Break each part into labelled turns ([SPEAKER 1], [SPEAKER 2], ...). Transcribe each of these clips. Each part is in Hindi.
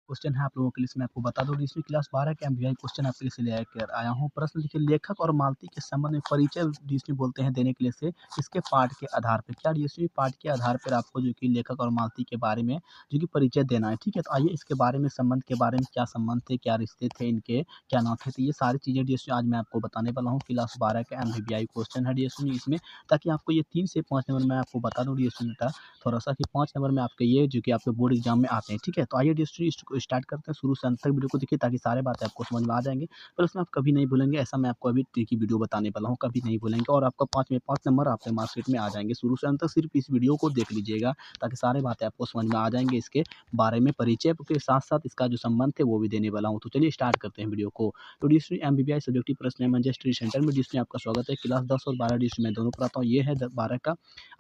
[SPEAKER 1] क्वेश्चन है आप लोगों के लिए, इसमें आपको बता दूँ इसमें क्लास 12 के एमवीआई क्वेश्चन आपके लिए लेकर आया हूँ। प्रश्न देखिए, लेखक और मालती के संबंध में परिचय इसमें बोलते हैं देने के लिए से इसके पाठ के आधार पे, क्या इसमें पाठ के आधार पर आपको जो कि लेखक और मालती के बारे में जो कि परिचय देना है, ठीक है। तो आइए इसके बारे में, संबंध के बारे में, क्या संबंध थे, क्या रिश्ते थे इनके, क्या नाम थे, तो ये सारी चीज़ें आज मैं आपको बताने वाला हूँ। क्लास 12 का एमवीआई क्वेश्चन है इसमें, ताकि आपको ये 3 से 5 नंबर मैं आपको बता दूँ बेटा थोड़ा-सा कि 5 नंबर में आपके ये जो कि आपके बोर्ड एग्ज़ाम में आते हैं, ठीक है? तो आइए इसको स्टार्ट करते हैं, शुरू से अंत तक वीडियो को देखिए ताकि सारी बातें आपको समझ में आ जाएँगी। पर उसमें आप कभी नहीं भूलेंगे, ऐसा मैं आपको अभी देखिए वीडियो बताने वाला हूँ, कभी नहीं भूलेंगे और आपका 5 में 5 नंबर आपके मार्कशीट में आ जाएँगे। शुरू से अंत तक सिर्फ़ इस वीडियो को देख लीजिएगा, ताकि सारी बातें आपको समझ में आ जाएँगी। इसके बारे में परिचय के साथ-साथ इसका जो संबंध है वो भी देने वाला हूँ। तो चलिए स्टार्ट करते हैं वीडियो को। तो एमबीबीएस सब्जेक्टिव प्रश्न है मैनचेस्टर स्टडी सेंटर में, जिसमें आपका स्वागत है। क्लास 10 और 12 मैं दोनों पढ़ाता हूँ। ये है 12 का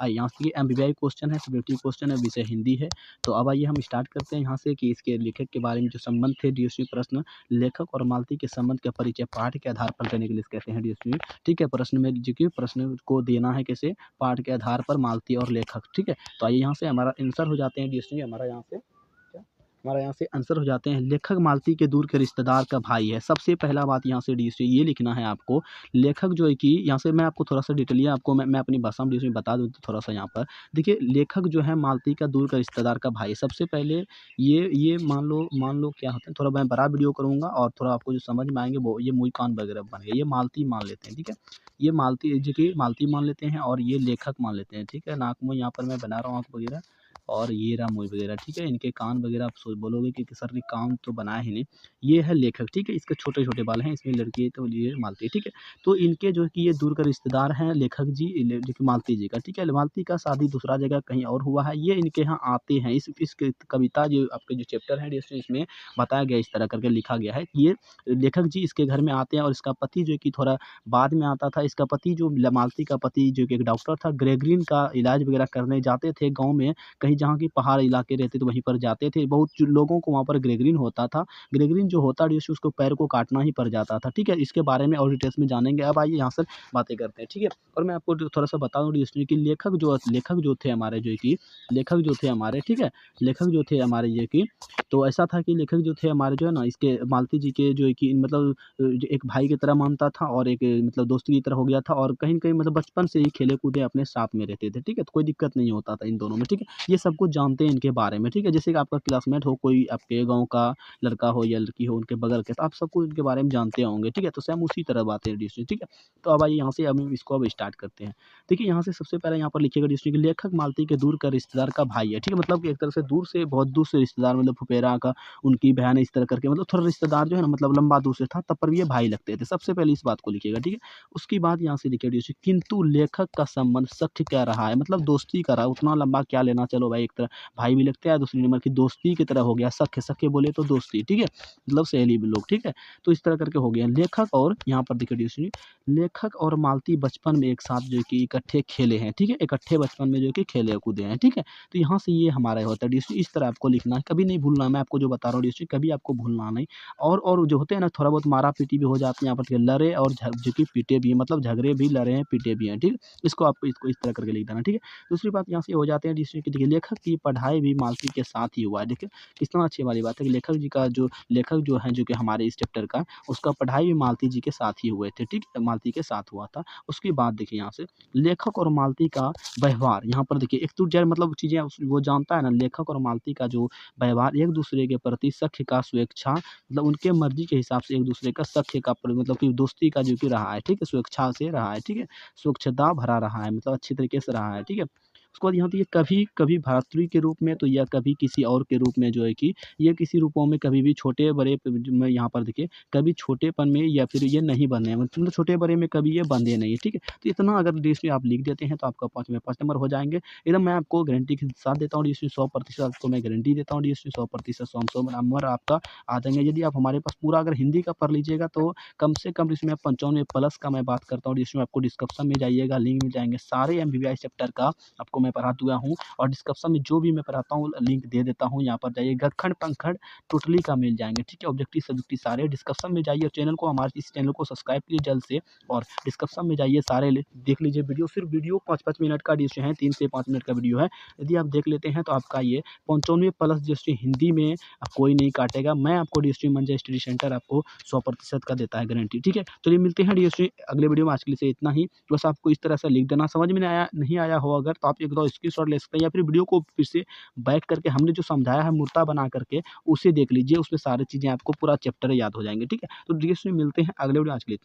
[SPEAKER 1] यहाँ से एमबीबीआई क्वेश्चन है, सब्जेक्टिव क्वेश्चन है, विषय हिंदी है। तो अब आइए हम स्टार्ट करते हैं यहाँ से कि इसके लेखक के बारे में जो संबंध थे डीएसयू प्रश्न, लेखक और मालती के संबंध का परिचय पाठ के आधार पर करने के लिए कहते हैं डीएसयू, ठीक है। प्रश्न में जो कि प्रश्न को देना है कैसे, पाठ के आधार पर मालती और लेखक, ठीक है। तो आइए यहाँ से हमारा आंसर हो जाते हैं डीएसयू, हमारा यहाँ से आंसर हो जाते हैं। लेखक मालती के दूर के रिश्तेदार का भाई है। सबसे पहला बात यहाँ से डीएसयू ये लिखना है आपको, लेखक जो है कि यहाँ से मैं आपको थोड़ा-सा डिटेलिया आपको मैं अपनी भाषा में डीएसयू बता दूँ थोड़ा-सा यहाँ पर। देखिए, लेखक जो है मालती का दूर का रिश्तेदार का भाई है। सबसे पहले ये मान लो क्या होता है, थोड़ा मैं बड़ा वीडियो करूँगा और थोड़ा आपको जो समझ में आएँगे वो ये मुँह कान वगैरह बन गए। ये मालती मान लेते हैं, ठीक है। ये मालती जो कि मालती मान लेते हैं और ये लेखक मान लेते हैं, ठीक है। नाक मुँह यहाँ पर मैं बना रहा हूँ आँख वगैरह और ये रहा मुँह वगैरह, ठीक है। इनके कान वगैरह आप बोलोगे कि सर ने कान तो बनाया ही नहीं। ये है लेखक, ठीक है। इसके छोटे-छोटे बाल हैं, इसमें लड़की है तो ये मालती, ठीक है। तो इनके जो है कि ये दूर का रिश्तेदार हैं लेखक जी, जो कि मालती जी का, ठीक है। मालती का शादी दूसरा जगह कहीं और हुआ है, ये इनके यहाँ आते हैं। इस कविता जो आपके जो चैप्टर है इसमें बताया गया, इस तरह करके लिखा गया है कि ये लेखक जी इसके घर में आते हैं और इसका पति जो है कि थोड़ा बाद में आता था। इसका पति जो मालती का पति जो कि एक डॉक्टर था, ग्रेगरीन का इलाज वगैरह करने जाते थे गाँव में, कहीं जहाँ की पहाड़ इलाके रहते थे वहीं पर जाते थे। बहुत जो लोगों को वहाँ पर ग्रेगरीन होता था। ग्रेगरीन जो होता है उसको पैर को काटना ही पड़ जाता था, ठीक है। इसके बारे में और डिटेल्स में जानेंगे। अब आइए यहाँ से बातें करते हैं, ठीक है। और मैं आपको जो थोड़ा-सा बता दूँ इसमें कि लेखक जो थे हमारे जो कि लेखक जो थे हमारे, ठीक है। लेखक जो थे हमारे ये कि तो ऐसा था कि लेखक जो थे हमारे जो है ना इसके मालती जी के जो है कि मतलब जो एक भाई की तरह मानता था और एक मतलब दोस्त की तरह हो गया था और कहीं न कहीं मतलब बचपन से ही खेले-कूदे अपने साथ में रहते थे, ठीक है। तो कोई दिक्कत नहीं होता था इन दोनों में, ठीक है। ये सब कुछ जानते हैं इनके बारे में, ठीक है। जैसे कि आपका क्लासमेट हो, कोई आपके गाँव का लड़का हो या लड़की हो उनके बगल के, तो आप सब कुछ इनके बारे में जानते होंगे, ठीक है। तो सेम उसी तरह बात है डिस्ट्रिक्ट, ठीक है। तो अब आइए यहाँ से अब इसको अब स्टार्ट करते हैं। देखिए, यहाँ से सबसे पहले यहाँ पर लिखिएगा डिस्ट्रिक्ट, लेखक मालती के दूर का रिश्तेदार का भाई है, ठीक है। मतलब कि एक तरह से दूर से, बहुत दूर से रिश्तेदार, मतलब फुफेरा का, उनकी बहन, इस तरह करके मतलब थोड़ा रिश्तेदार जो है ना मतलब लंबा दूर से था, तब पर भी ये भाई लगते थे। सबसे पहले इस बात को लिखिएगा, ठीक है। उसके बाद यहाँ से लिखिए डिस्ट्रिक्ट, किंतु लेखक का संबंध सख्त क्या रहा है, मतलब दोस्ती का रहा, उतना लंबा क्या लेना, चलो भाई एक तरह भाई भी लगते हैं, दूसरी नंबर की दोस्ती की तरह हो गया। सख्य सख्य बोले तो दोस्ती, ठीक है, मतलब सहेली भी लोग, ठीक है। तो इस तरह करके हो गया लेखक और यहाँ पर देखिए डिस्ट्रिक्ट, लेखक और मालती बचपन में एक साथ जो कि इकट्ठे खेले हैं, ठीक है। इकट्ठे बचपन में जो कि खेले कूदे हैं, ठीक है। तो यहाँ से ये हमारा होता है डिस्ट्रिक्ट, इस तरह आपको लिखना है, कभी नहीं भूलना है। मैं आपको जो बता रहा हूँ डिस्ट्रिक्ट, कभी आपको भूलना नहीं। और जो होते हैं ना थोड़ा बहुत मारा-पीटी भी हो जाती है यहाँ पर, लड़े और जो कि पीटे भी हैं, मतलब झगड़े भी, लड़े हैं, पीटे भी हैं, ठीक है। इसको आपको इसको इस तरह करके लिख देना, ठीक है। दूसरी बात यहाँ से हो जाते हैं डिस्ट्रिक्ट, देखिए लेखक की पढ़ाई भी मालती के साथ ही हुआ है। देखिए कितना अच्छी वाली बात है कि लेखक जो है जो कि हमारे इस चैप्टर का, उसका पढ़ाई भी मालती जी के साथ ही हुए थे, ठीक है, मालती के साथ हुआ था। उसके बाद देखिए यहाँ से लेखक और मालती का व्यवहार, यहाँ पर देखिए एक तो मतलब चीज़ें वो जानता है ना, लेखक और मालती का जो व्यवहार एक दूसरे के प्रति सख्य का, स्वेच्छा, मतलब उनके मर्जी के हिसाब से एक दूसरे का सख्य का मतलब कि दोस्ती का जो कि रहा है, ठीक है, स्वेच्छा से रहा है, ठीक है, स्वच्छता भरा रहा है, मतलब अच्छी तरीके से रहा है, ठीक है। उसके बाद यहाँ पे ये कभी भ्रातृ के रूप में तो या कभी किसी और के रूप में जो है कि ये किसी रूपों में कभी भी छोटे-बड़े में यहाँ पर देखिए कभी छोटेपन में या फिर ये नहीं बंधे हैं, मतलब छोटे-बड़े में कभी ये बंधे नहीं है, ठीक है। तो इतना अगर देश में आप लिख देते हैं तो आपका 5 में 5 नंबर हो जाएँगे। एकदम मैं आपको गारंटी के साथ देता हूँ, इसमें 100% आपको मैं गारंटी देता हूँ, इसमें 100% 100 नंबर आपका आ जाएँगे। यदि आप हमारे पास पूरा अगर हिंदी का पढ़ लीजिएगा तो कम से कम इसमें आप 95 प्लस का मैं बात करता हूँ, इसमें आपको डिस्क्रिप्शन में जाइएगा, लिंक मिल जाएँगे। सारे एमबीबीएस चैप्टर का आपको मैं पढ़ा चुका हूँ और डिस्क्रिप्शन में जो भी मैं पढ़ाता हूँ लिंक दे देता हूँ, यहाँ पर जाइए। गखंड पंखंड टोटली का मिल जाएंगे, ठीक है। ऑब्जेक्टिव सब्जेक्टिव सारे डिस्क्रिप्शन में जाइए, चैनल को हमारे इस चैनल को सब्सक्राइब कीजिए जल्द से, और डिस्क्रिप्शन में जाइए, सारे देख लीजिए वीडियो। सिर्फ वीडियो 5-5 मिनट का डिस्ट्री है, 3 से 5 मिनट का वीडियो है। यदि आप देख लेते हैं तो आपका ये 95 प्लस डिस्ट्री हिंदी में कोई नहीं काटेगा। मैं आपको डीएसटी मंजा स्टडी सेंटर आपको 100% का देता है गारंटी, ठीक है। चलिए मिलते हैं डीएसटी अगले वीडियो में, आज के लिए इतना ही। बस आपको इस तरह से लिख देना, समझ में नहीं आया हो अगर तो आप एक दो स्क्रीनशॉट ले सकते हैं, या फिर वीडियो को फिर से बैक करके हमने जो समझाया है मूर्ता बना करके उसे देख लीजिए, उसमें सारी चीज़ें आपको पूरा चैप्टर याद हो जाएंगे, ठीक है। तो डीएसटी मिलते हैं अगले वीडियो, आज के लिए।